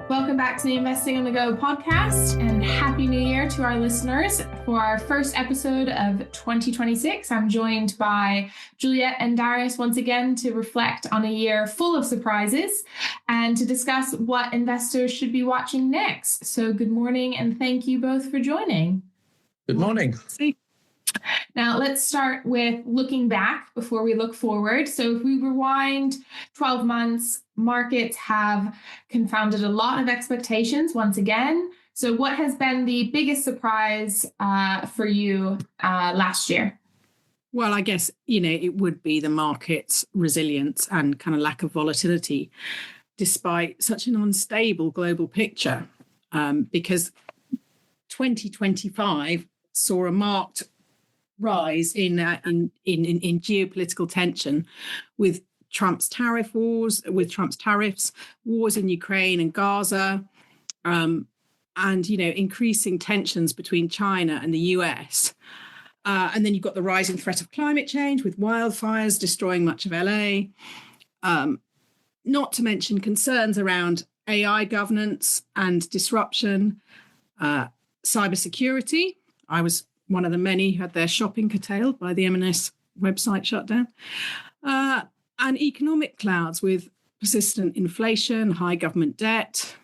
Welcome back to the Investing on the Go podcast, and Happy New Year to our listeners. For our first episode of 2026, I'm joined by Juliet and Darius once again to reflect on a year full of surprises and to discuss what investors should be watching next. So good morning, and thank you both for joining. Good morning. Now, let's start with looking back before we look forward. So if we rewind 12 months, markets have confounded a lot of expectations once again. So what has been the biggest surprise for you last year? Well, I guess, it would be the market's resilience and kind of lack of volatility, despite such an unstable global picture, because 2025 saw a marked rise in geopolitical tension with Trump's tariff wars, wars in Ukraine and Gaza, and increasing tensions between China and the US. And then you've got the rising threat of climate change with wildfires destroying much of LA. Not to mention concerns around AI governance and disruption, cybersecurity. I was one of the many who had their shopping curtailed by the M&S website shutdown, and economic clouds with persistent inflation, high government debt.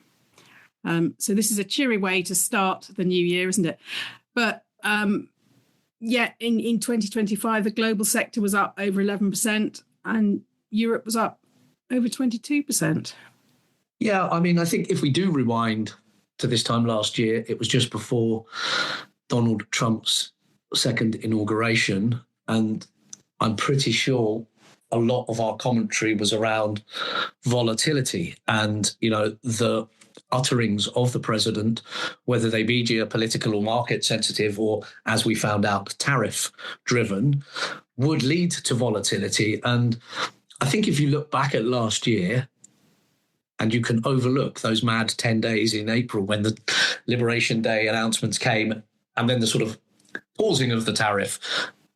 So this is a cheery way to start the new year, isn't it? But in 2025, the global sector was up over 11% and Europe was up over 22%. Yeah, I think if we do rewind to this time last year, it was just before Donald Trump's second inauguration, and I'm pretty sure a lot of our commentary was around volatility and, the utterings of the president, whether they be geopolitical or market sensitive or, as we found out, tariff driven, would lead to volatility. And I think if you look back at last year, and you can overlook those mad 10 days in April when the Liberation Day announcements came, and then the sort of pausing of the tariff,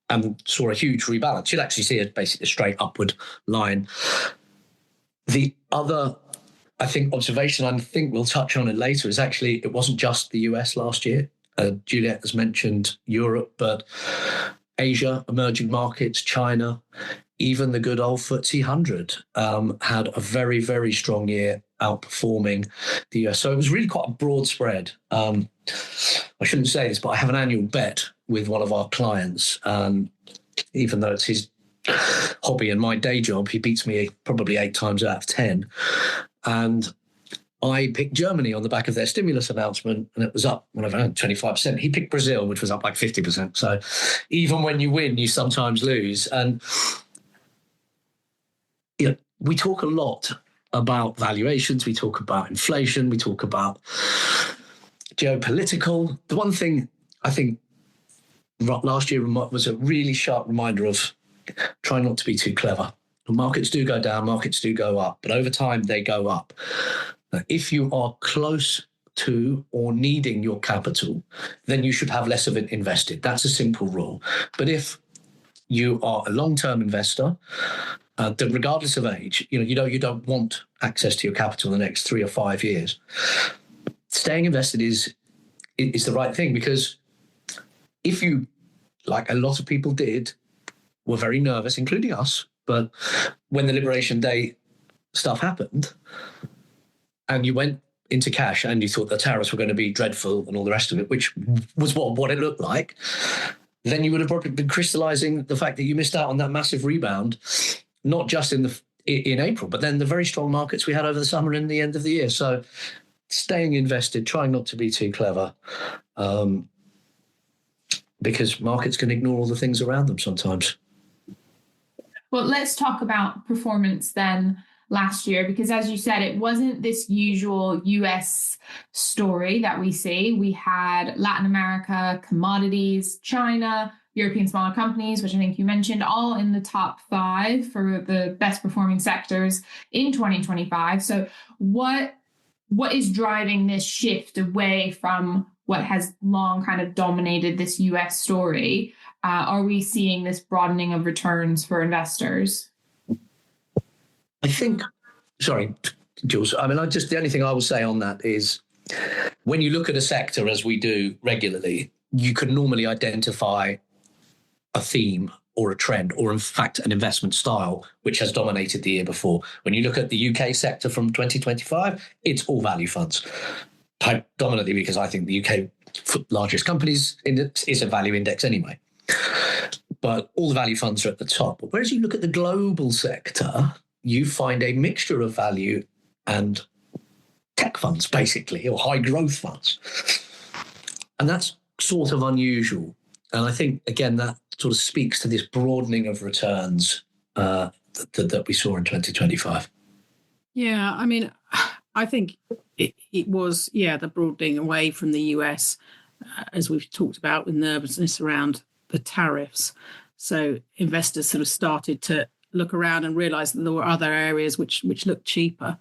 and saw a huge rebalance. You'd actually see basically a straight upward line. The other, observation, I think we'll touch on it later, is actually it wasn't just the US last year. Juliet has mentioned Europe, but Asia, emerging markets, China, even the good old FTSE 100 had a very, very strong year, outperforming the US. So it was really quite a broad spread. I shouldn't say this, but I have an annual bet with one of our clients. Even though it's his hobby and my day job, he beats me probably 8 times out of 10. And I picked Germany on the back of their stimulus announcement, and it was up 25%. He picked Brazil, which was up like 50%. So even when you win, you sometimes lose. And we talk a lot about valuations, we talk about inflation, we talk about geopolitical. The one thing I think last year was a really sharp reminder of trying not to be too clever. Markets do go down, markets do go up, but over time they go up. If you are close to or needing your capital, then you should have less of it invested. That's a simple rule. But if you are a long-term investor, then regardless of age, you don't want access to your capital in the next 3 or 5 years. Staying invested is the right thing, because if you, like a lot of people did, were very nervous, including us, but when the Liberation Day stuff happened and you went into cash and you thought the tariffs were going to be dreadful and all the rest of it, which was what it looked like, then you would have probably been crystallizing the fact that you missed out on that massive rebound, not just in April, but then the very strong markets we had over the summer and the end of the year. So staying invested, trying not to be too clever, because markets can ignore all the things around them sometimes. Well, let's talk about performance then last year, because as you said, it wasn't this usual US story that we see. We had Latin America, commodities, China, European smaller companies, which I think you mentioned, all in the top 5 for the best performing sectors in 2025. So what is driving this shift away from what has long kind of dominated this US story? Are we seeing this broadening of returns for investors? I think, sorry, Jules. I mean, the only thing I will say on that is when you look at a sector, as we do regularly, you could normally identify a theme or a trend, or in fact, an investment style, which has dominated the year before. When you look at the UK sector from 2025, it's all value funds, predominantly because I think the UK largest companies index is a value index anyway. But all the value funds are at the top. Whereas you look at the global sector, you find a mixture of value and tech funds, basically, or high growth funds. And that's sort of unusual. And I think, again, that sort of speaks to this broadening of returns that we saw in 2025. Yeah, I mean, I think it was, the broadening away from the US, as we've talked about, with nervousness around the tariffs. So investors sort of started to look around and realize that there were other areas which looked cheaper.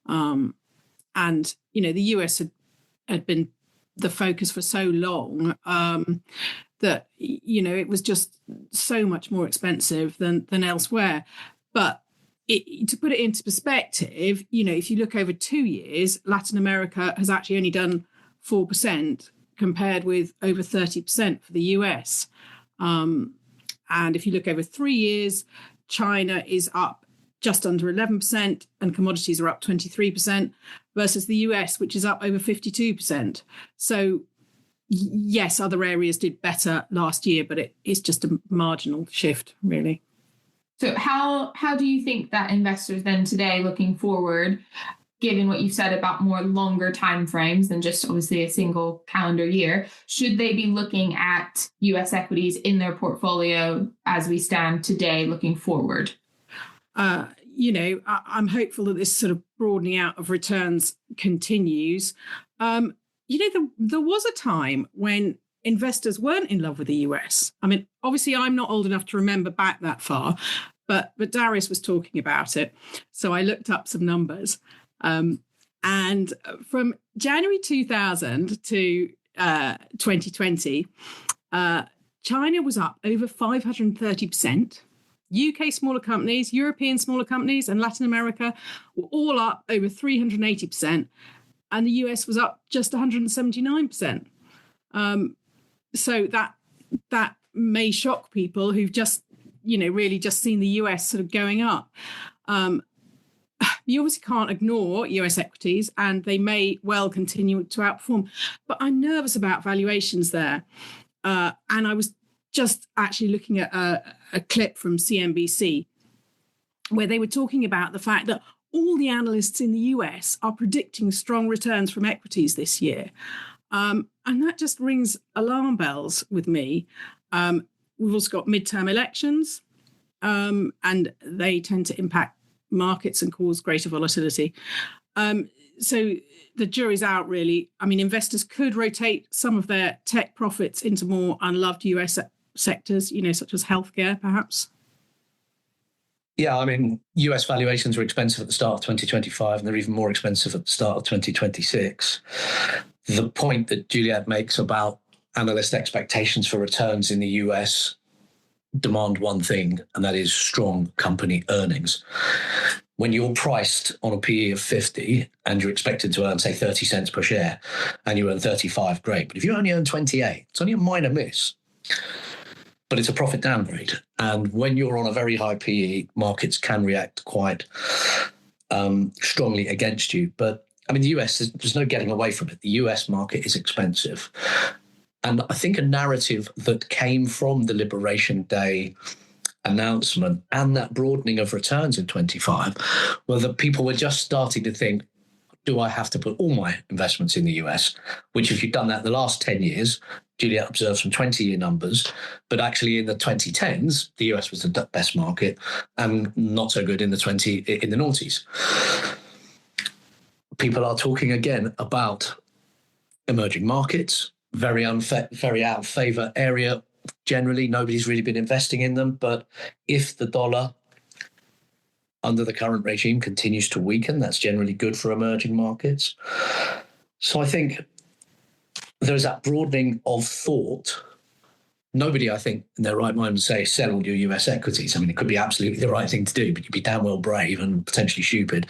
And, the US had been the focus for so long that, it was just so much more expensive than elsewhere. But to put it into perspective, if you look over 2 years, Latin America has actually only done 4% compared with over 30% for the US. And if you look over 3 years, China is up just under 11% and commodities are up 23% versus the US, which is up over 52%. So yes, other areas did better last year, but it's just a marginal shift, really. So how do you think that investors then today, looking forward, given what you've said about more longer timeframes than just obviously a single calendar year, should they be looking at US equities in their portfolio as we stand today looking forward? I'm hopeful that this sort of broadening out of returns continues. There was a time when investors weren't in love with the US. I mean, obviously, I'm not old enough to remember back that far, but Darius was talking about it. So I looked up some numbers. And from January 2000 to 2020, China was up over 530%. UK smaller companies, European smaller companies, and Latin America were all up over 380%. And the US was up just 179%. So that may shock people who've just, really just seen the US sort of going up. You obviously can't ignore US equities, and they may well continue to outperform. But I'm nervous about valuations there. And I was just actually looking at a clip from CNBC where they were talking about the fact that all the analysts in the US are predicting strong returns from equities this year. And that just rings alarm bells with me. We've also got midterm elections, and they tend to impact markets and cause greater volatility. So the jury's out, really. I mean, investors could rotate some of their tech profits into more unloved US sectors, such as healthcare, perhaps. Yeah, I mean, US valuations were expensive at the start of 2025, and they're even more expensive at the start of 2026. The point that Juliet makes about analyst expectations for returns in the US demand one thing, and that is strong company earnings. When you're priced on a PE of 50 and you're expected to earn, say, 30 cents per share, and you earn 35, great. But if you only earn 28, it's only a minor miss. But it's a profit downgrade. And when you're on a very high PE, markets can react quite strongly against you. But I mean, the US, there's no getting away from it. The US market is expensive. And I think a narrative that came from the Liberation Day announcement and that broadening of returns in 25, were that people were just starting to think, do I have to put all my investments in the US? Which, if you've done that the last 10 years, Juliet observed some 20-year numbers, but actually in the 2010s, the US was the best market and not so good in the noughties. People are talking again about emerging markets, very out of favor area. Generally, nobody's really been investing in them. But if the dollar under the current regime continues to weaken, that's generally good for emerging markets. So I think there's that broadening of thought. Nobody, I think, in their right mind would say, sell all your US equities. I mean, it could be absolutely the right thing to do, but you'd be damn well brave and potentially stupid.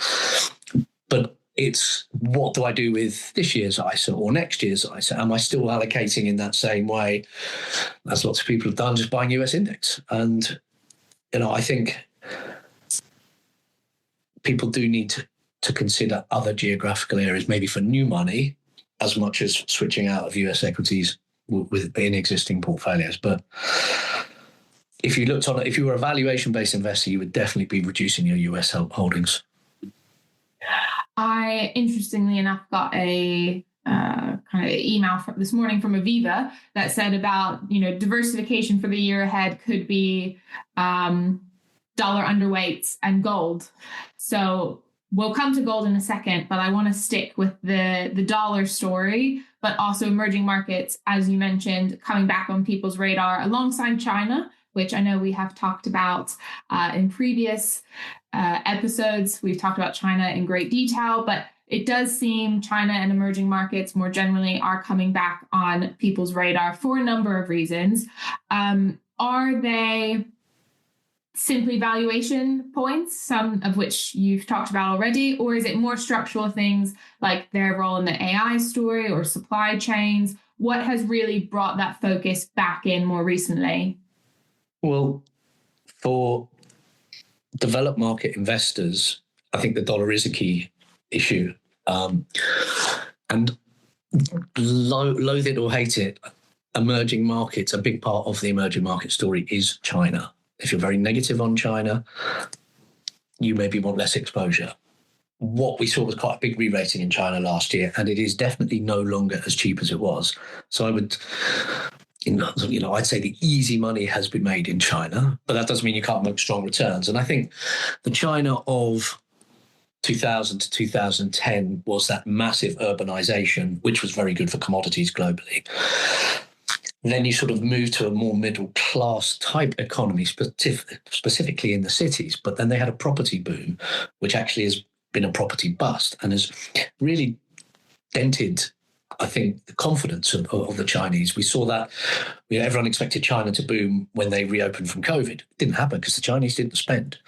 But it's, what do I do with this year's ISA or next year's ISA? Am I still allocating in that same way as lots of people have done, just buying US index? And, I think people do need to consider other geographical areas, maybe for new money, as much as switching out of US equities within existing portfolios. But if you were a valuation-based investor, you would definitely be reducing your US holdings. I, interestingly enough, got a kind of email this morning from Aviva that said about, diversification for the year ahead could be dollar underweights and gold. So we'll come to gold in a second, but I want to stick with the dollar story, but also emerging markets, as you mentioned, coming back on people's radar alongside China, which I know we have talked about in previous episodes. We've talked about China in great detail, but it does seem China and emerging markets more generally are coming back on people's radar for a number of reasons. Are they simply valuation points, some of which you've talked about already, or is it more structural things like their role in the AI story or supply chains? What has really brought that focus back in more recently? Well, for developed market investors, I think the dollar is a key issue. And loathe it or hate it, emerging markets, a big part of the emerging market story is China. If you're very negative on China, you maybe want less exposure. What we saw was quite a big re-rating in China last year, and it is definitely no longer as cheap as it was. So I would... I'd say the easy money has been made in China, but that doesn't mean you can't make strong returns. And I think the China of 2000 to 2010 was that massive urbanization, which was very good for commodities globally. And then you sort of move to a more middle class type economy, specifically in the cities. But then they had a property boom, which actually has been a property bust and has really dented, I think, the confidence of the Chinese. We saw that everyone expected China to boom when they reopened from COVID. It didn't happen because the Chinese didn't spend.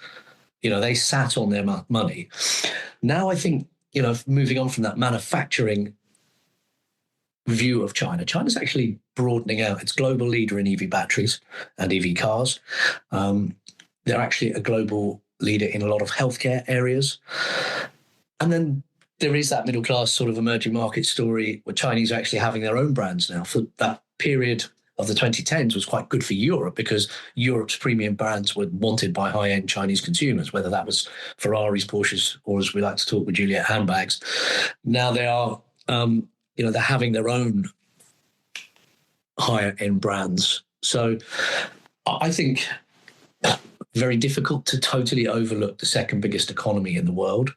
They sat on their money. Now I think, moving on from that manufacturing view of China, China's actually broadening out. It's global leader in EV batteries and EV cars. They're actually a global leader in a lot of healthcare areas. And then there is that middle class sort of emerging market story where Chinese are actually having their own brands now. For that period of the 2010s was quite good for Europe because Europe's premium brands were wanted by high-end Chinese consumers, whether that was Ferraris, Porsches, or as we like to talk with Juliet, handbags. Now they are, they're having their own higher-end brands. So I think very difficult to totally overlook the second biggest economy in the world.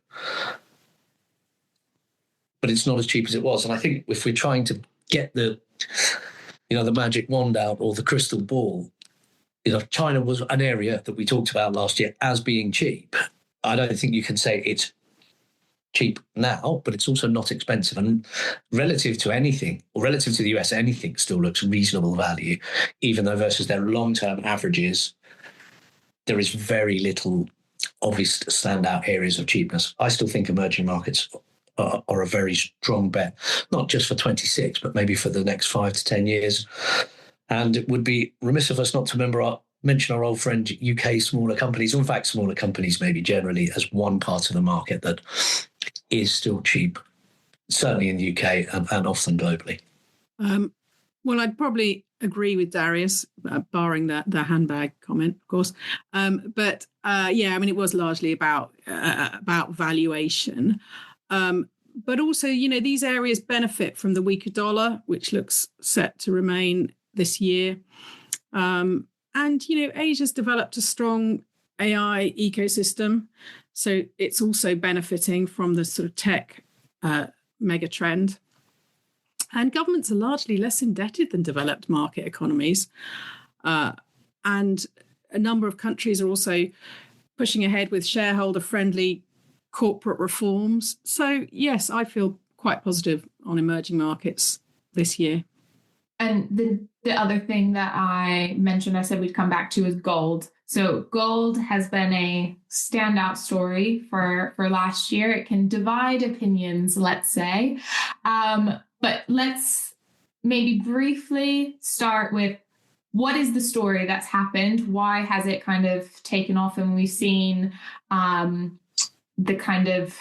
But it's not as cheap as it was. And I think if we're trying to get the magic wand out or the crystal ball, China was an area that we talked about last year as being cheap. I don't think you can say it's cheap now, but it's also not expensive. And relative to anything, or relative to the US, anything still looks reasonable value, even though versus their long-term averages, there is very little obvious standout areas of cheapness. I still think emerging markets are a very strong bet, not just for 26, but maybe for the next 5 to 10 years. And it would be remiss of us not to mention our old friend UK smaller companies, or in fact smaller companies maybe generally, as one part of the market that is still cheap, certainly in the UK and often globally. Well, I'd probably agree with Darius, barring the handbag comment, of course. But it was largely about valuation. But also, these areas benefit from the weaker dollar, which looks set to remain this year. And, Asia's developed a strong AI ecosystem. So it's also benefiting from the sort of tech mega trend. And governments are largely less indebted than developed market economies. And a number of countries are also pushing ahead with shareholder-friendly corporate reforms. So, yes, I feel quite positive on emerging markets this year. And the other thing that I mentioned, I said we'd come back to, is gold. So gold has been a standout story for last year. It can divide opinions, let's say. But let's maybe briefly start with, what is the story that's happened? Why has it kind of taken off? And we've seen the kind of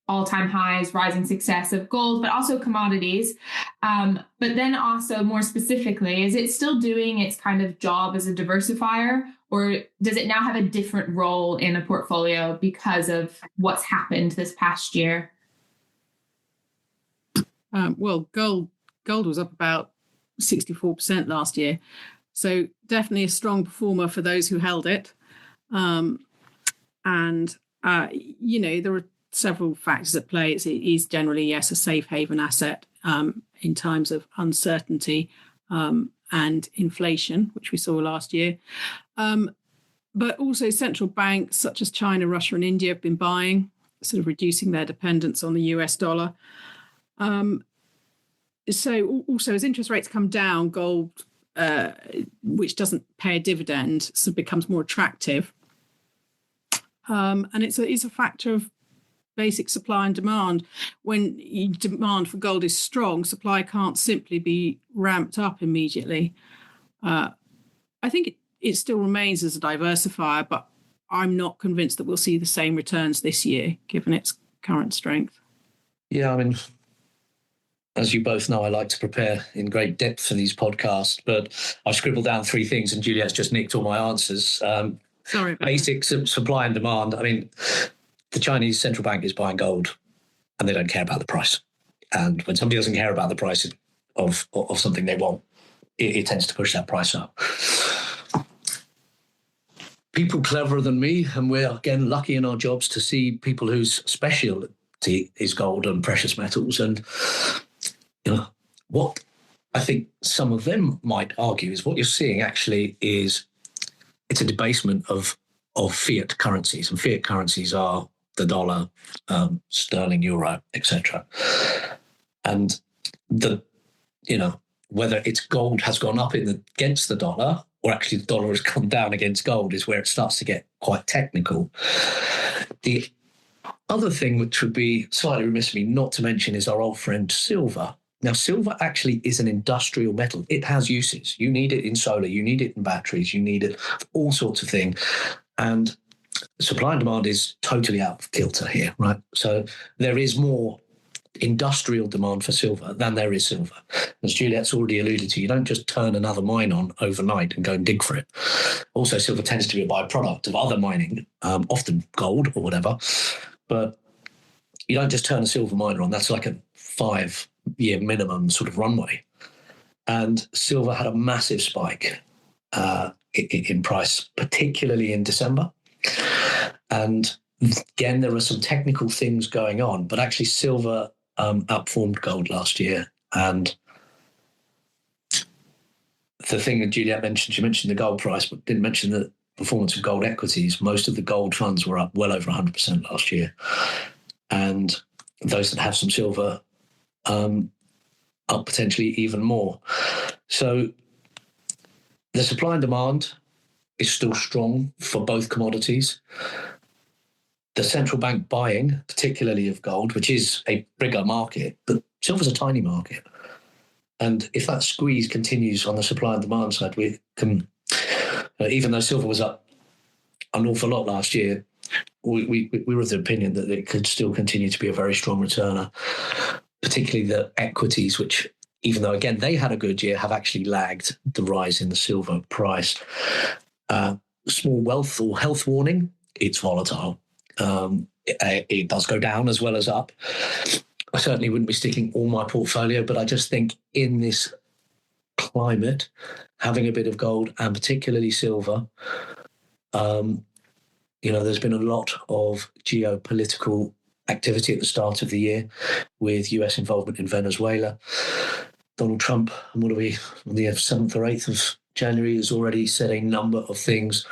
all-time highs, rising success of gold, but also commodities. But then also more specifically, is it still doing its kind of job as a diversifier, or does it now have a different role in a portfolio because of what's happened this past year? Well, gold was up about 64% last year. So definitely a strong performer for those who held it. There are several factors at play. It is generally, yes, a safe haven asset in times of uncertainty and inflation, which we saw last year. But also central banks such as China, Russia and India have been buying, sort of reducing their dependence on the US dollar. So also as interest rates come down, gold, which doesn't pay a dividend, so becomes more attractive. And it's a factor of basic supply and demand. When demand for gold is strong, supply can't simply be ramped up immediately. I think it still remains as a diversifier, but I'm not convinced that we'll see the same returns this year, given its current strength. Yeah, I mean, as you both know, I like to prepare in great depth for these podcasts, but I've scribbled down 3 things and Juliet's just nicked all my answers. Sorry. Basics of supply and demand. I mean, the Chinese central bank is buying gold and they don't care about the price. And when somebody doesn't care about the price of something they want, it tends to push that price up. People cleverer than me, and we're, again, lucky in our jobs to see people whose specialty is gold and precious metals. And what I think some of them might argue is what you're seeing actually is it's a debasement of fiat currencies. And fiat currencies are the dollar, sterling, euro, etc. And whether it's gold has gone up against the dollar, or actually the dollar has come down against gold, is where it starts to get quite technical. The other thing which would be slightly remiss of me not to mention is our old friend silver. Now, silver actually is an industrial metal. It has uses. You need it in solar, you need it in batteries, you need it for all sorts of things. And supply and demand is totally out of kilter here, right? So there is more industrial demand for silver than there is silver. As Juliet's already alluded to, you don't just turn another mine on overnight and go and dig for it. Also, silver tends to be a byproduct of other mining, often gold or whatever, but you don't just turn a silver miner on. That's like a 5-year minimum sort of runway. And silver had a massive spike in price, particularly in December. And again, there are some technical things going on, but actually silver outperformed gold last year. And the thing that Juliet mentioned, she mentioned the gold price, but didn't mention the performance of gold equities. Most of the gold funds were up well over 100% last year. And those that have some silver up potentially even more. So the supply and demand is still strong for both commodities. The central bank buying, particularly of gold, which is a bigger market, but silver's a tiny market. And if that squeeze continues on the supply and demand side, we can, even though silver was up an awful lot last year, we were of the opinion that it could still continue to be a very strong returner, particularly the equities, which, even though, again, they had a good year, have actually lagged the rise in the silver price. Small wealth or health warning, it's volatile. It does go down as well as up. I certainly wouldn't be sticking all my portfolio, but I just think in this climate, having a bit of gold and particularly silver, there's been a lot of geopolitical activity at the start of the year with US involvement in Venezuela. Donald Trump, on the 7th or 8th of January, has already said a number of things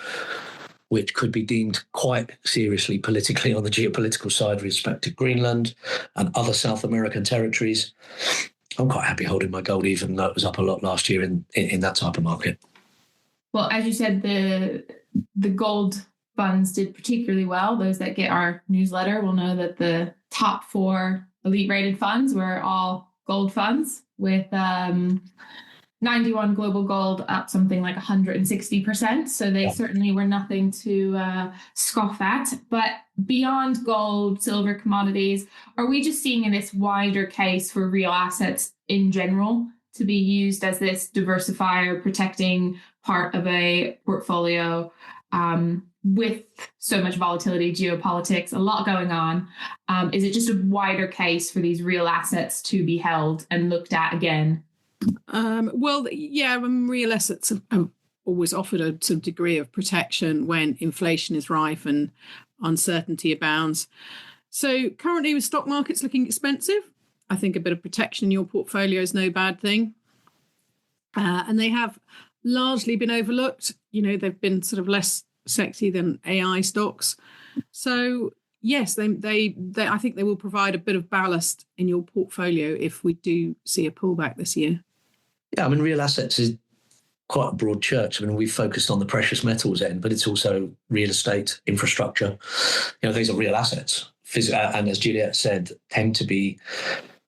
which could be deemed quite seriously politically on the geopolitical side with respect to Greenland and other South American territories. I'm quite happy holding my gold, even though it was up a lot last year in that type of market. Well, as you said, the the gold funds did particularly well. Those that get our newsletter will know that the top 4 elite rated funds were all gold funds, with 91 global gold up something like 160%. So they certainly were nothing to scoff at. But beyond gold, silver, commodities, are we just seeing in this wider case for real assets in general to be used as this diversifier, protecting part of a portfolio with so much volatility, geopolitics, a lot going on? Is it just a wider case for these real assets to be held and looked at again? Well, yeah, real assets have always offered a sort of degree of protection when inflation is rife and uncertainty abounds. So currently with stock markets looking expensive, I think a bit of protection in your portfolio is no bad thing. And they have largely been overlooked. You know, they've been sort of less sexy than AI stocks. So yes, they I think they will provide a bit of ballast in your portfolio if we do see a pullback this year. Yeah, I mean, real assets is quite a broad church. I mean, we've focused on the precious metals end, but it's also real estate, infrastructure. You know, these are real assets. And as Juliet said, tend to be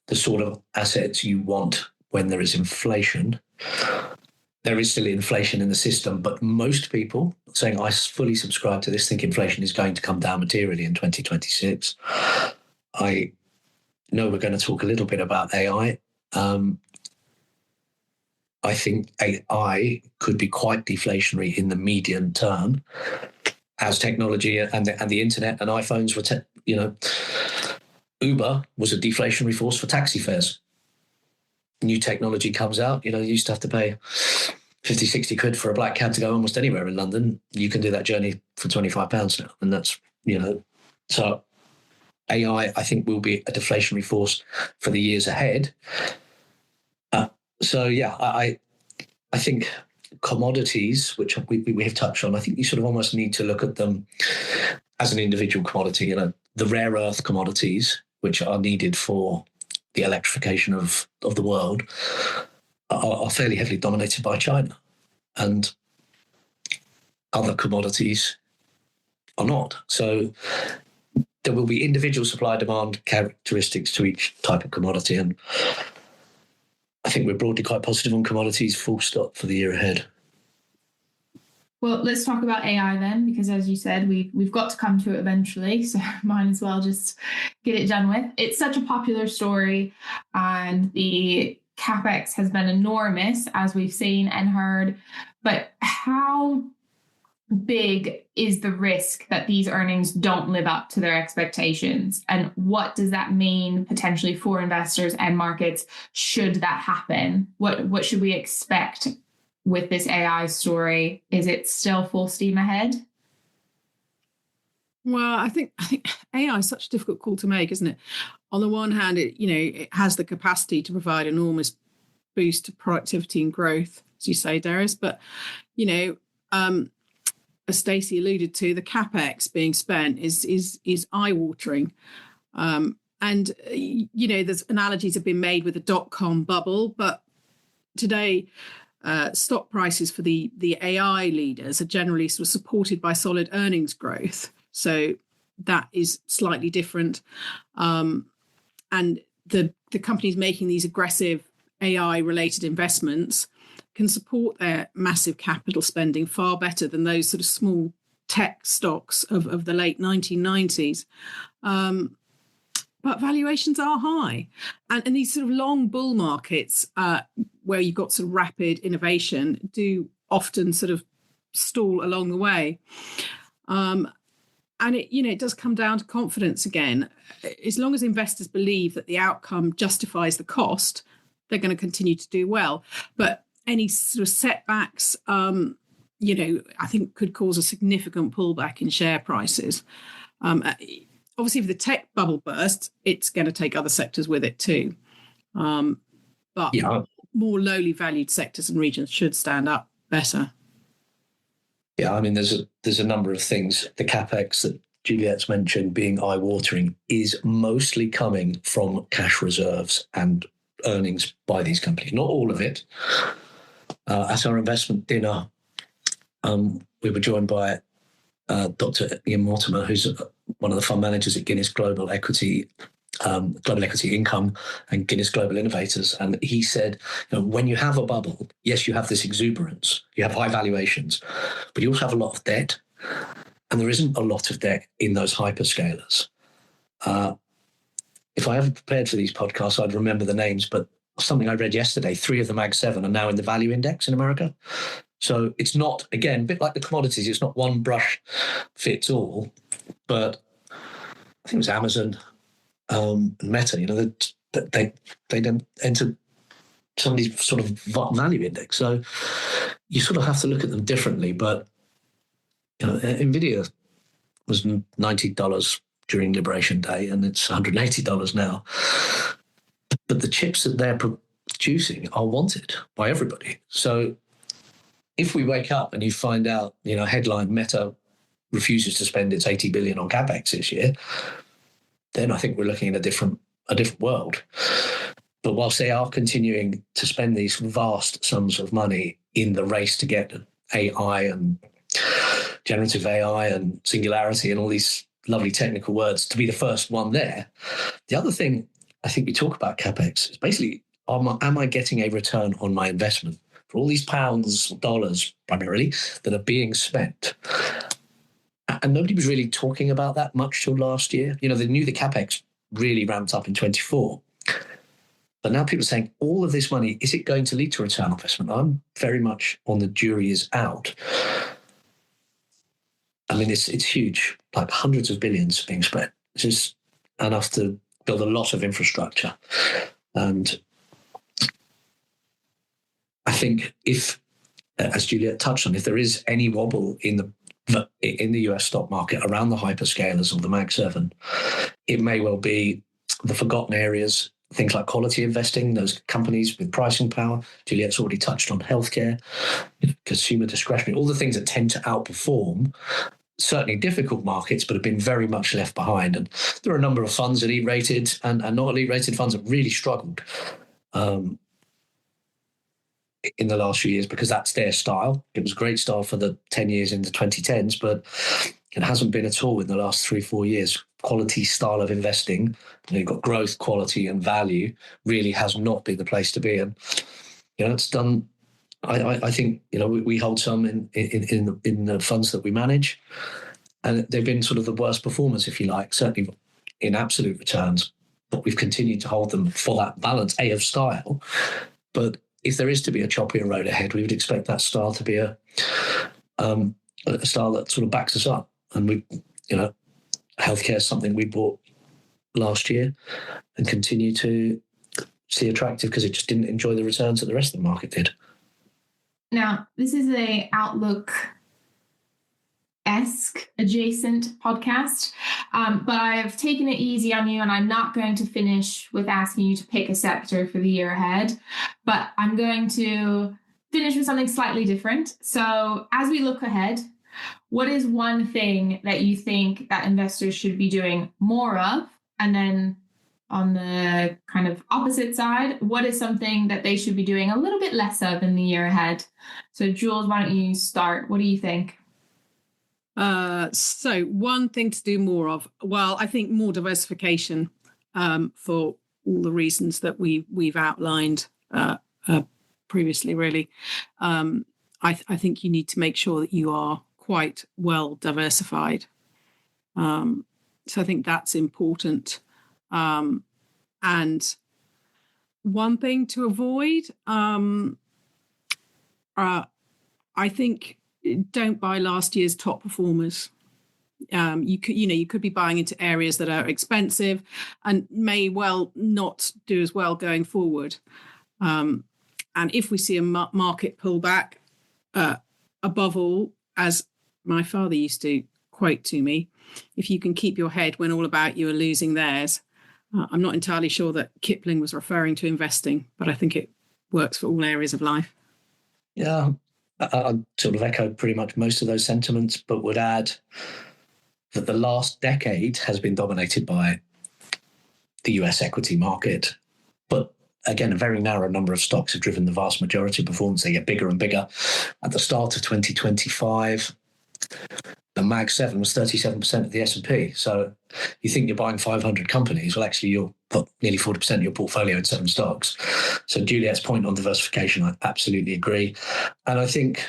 the sort of assets you want when there is inflation. There is still inflation in the system, but most people, saying I fully subscribe to this, think inflation is going to come down materially in 2026. I know we're going to talk a little bit about AI. I think AI could be quite deflationary in the medium term as technology and the internet and iPhones were, Uber was a deflationary force for taxi fares. New technology comes out, you used to have to pay 50, 60 quid for a black cab to go almost anywhere in London. You can do that journey for £25 now. And that's, so AI, I think, will be a deflationary force for the years ahead. I think commodities, which we have touched on, I think you sort of almost need to look at them as an individual commodity. The rare earth commodities, which are needed for the electrification of the world, are fairly heavily dominated by China, and other commodities are not. So there will be individual supply-demand characteristics to each type of commodity, and I think we're broadly quite positive on commodities, full stop, for the year ahead. Well, let's talk about AI then, because as you said, we've got to come to it eventually, so might as well just get it done with. It's such a popular story, and the capex has been enormous, as we've seen and heard. But how big is the risk that these earnings don't live up to their expectations? And what does that mean potentially for investors and markets should that happen? What should we expect with this AI story? Is it still full steam ahead? Well, I think AI is such a difficult call to make, isn't it? On the one hand, it has the capacity to provide enormous boost to productivity and growth, as you say, Darius. But as Stacey alluded to, the capex being spent is eye-watering. There's analogies have been made with the dot-com bubble, but today stock prices for the AI leaders are generally sort of supported by solid earnings growth. So that is slightly different. And the companies making these aggressive AI-related investments can support their massive capital spending far better than those sort of small tech stocks of the late 1990s. But valuations are high. And these sort of long bull markets where you've got sort of rapid innovation do often sort of stall along the way. And it does come down to confidence again. As long as investors believe that the outcome justifies the cost, they're going to continue to do well. But any sort of setbacks, I think could cause a significant pullback in share prices. Obviously, if the tech bubble bursts, it's going to take other sectors with it too. But more lowly valued sectors and regions should stand up better. Yeah, I mean, there's a number of things. The capex that Juliet's mentioned being eye-watering is mostly coming from cash reserves and earnings by these companies. Not all of it. At our investment dinner we were joined by Dr. Ian Mortimer, who's one of the fund managers at Guinness Global Equity Income and Guinness Global Innovators. And he said, when you have a bubble, yes, you have this exuberance, you have high valuations, but you also have a lot of debt. And there isn't a lot of debt in those hyperscalers. If I ever prepared for these podcasts, I'd remember the names, but something I read yesterday, 3 of the Mag 7 are now in the value index in America. So it's not, again, a bit like the commodities, it's not one brush fits all, but I think it was Amazon and Meta, they don't enter somebody's sort of value index. So you sort of have to look at them differently. But NVIDIA was $90 during Liberation Day, and it's $180 now. But the chips that they're producing are wanted by everybody. So if we wake up and you find out, headline Meta refuses to spend its $80 billion on capex this year, then I think we're looking at a different world. But whilst they are continuing to spend these vast sums of money in the race to get AI and generative AI and singularity and all these lovely technical words to be the first one there, the other thing I think we talk about capex is basically, am I getting a return on my investment for all these pounds, dollars primarily, that are being spent? And nobody was really talking about that much till last year. They knew the capex really ramped up in 24. But now people are saying, all of this money, is it going to lead to return on investment? I'm very much on the jury is out. I mean, it's huge, like hundreds of billions being spent. It's just enough to build a lot of infrastructure. And I think if, as Juliet touched on, if there is any wobble in the US stock market around the hyperscalers or the Mag 7, it may well be the forgotten areas, things like quality investing, those companies with pricing power. Juliet's already touched on healthcare, consumer discretionary, all the things that tend to outperform certainly difficult markets, but have been very much left behind. And there are a number of funds, elite rated and not elite rated funds, that really struggled in the last few years because that's their style. It was a great style for the 10 years in the 2010s, but it hasn't been at all in the last 3-4 years. Quality style of investing, you've got growth, quality and value, really has not been the place to be. And it's done. I think we hold some in the funds that we manage, and they've been sort of the worst performers, if you like, certainly in absolute returns. But we've continued to hold them for that balance, of style. But if there is to be a choppier road ahead, we would expect that style to be a style that sort of backs us up. And we, healthcare is something we bought last year and continue to see attractive because it just didn't enjoy the returns that the rest of the market did. Now, this is a Outlook-esque adjacent podcast, but I've taken it easy on you, and I'm not going to finish with asking you to pick a sector for the year ahead, but I'm going to finish with something slightly different. So as we look ahead, what is one thing that you think that investors should be doing more of? And then on the kind of opposite side, what is something that they should be doing a little bit less of in the year ahead? So Jules, why don't you start? What do you think? So one thing to do more of, well, I think more diversification for all the reasons that we've outlined previously, really. I think you need to make sure that you are quite well diversified. So I think that's important. And one thing to avoid, I think, don't buy last year's top performers. You could be buying into areas that are expensive and may well not do as well going forward. And if we see a market pullback, above all, as my father used to quote to me, if you can keep your head when all about you are losing theirs. I'm not entirely sure that Kipling was referring to investing, but I think it works for all areas of life. Yeah, I sort of echo pretty much most of those sentiments, but would add that the last decade has been dominated by the US equity market. But again, a very narrow number of stocks have driven the vast majority of performance. They get bigger and bigger. At the start of 2025, the Mag 7 was 37% of the S&P. So you think you're buying 500 companies. Well, actually, you're got nearly 40% of your portfolio in 7 stocks. So Juliet's point on diversification, I absolutely agree. And I think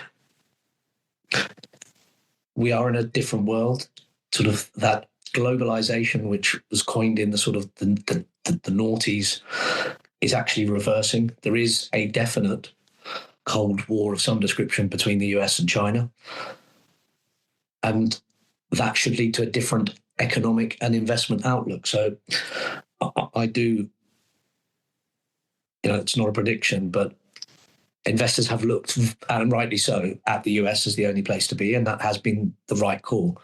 we are in a different world, sort of that globalization, which was coined in the sort of the noughties, is actually reversing. There is a definite Cold War of some description between the US and China. And that should lead to a different economic and investment outlook. So I do, it's not a prediction, but investors have looked, and rightly so, at the US as the only place to be, and that has been the right call.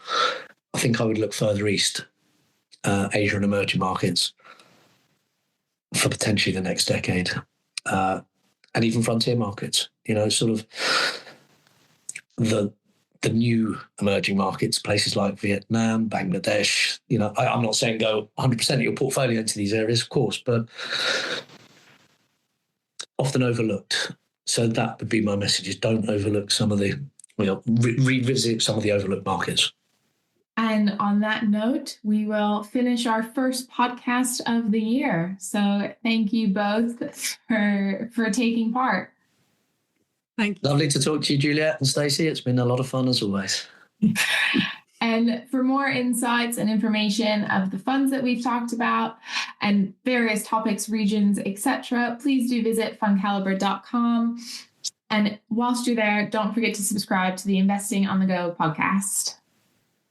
I think I would look further east, Asia and emerging markets, for potentially the next decade, and even frontier markets. Sort of the new emerging markets, places like Vietnam, Bangladesh. I'm not saying go 100% of your portfolio into these areas, of course, but often overlooked. So that would be my message: is don't overlook some of the, revisit some of the overlooked markets. And on that note, we will finish our first podcast of the year. So thank you both for taking part. Thank you. Lovely to talk to you, Juliet and Stacey. It's been a lot of fun as always. And for more insights and information of the funds that we've talked about and various topics, regions, etc., please do visit fundcaliber.com. And whilst you're there, don't forget to subscribe to the Investing on the Go podcast.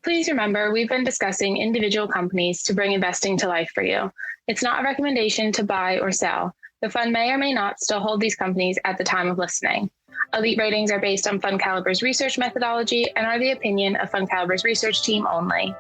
Please remember, we've been discussing individual companies to bring investing to life for you. It's not a recommendation to buy or sell. The fund may or may not still hold these companies at the time of listening. Elite ratings are based on Fund Caliber's research methodology and are the opinion of Fund Caliber's research team only.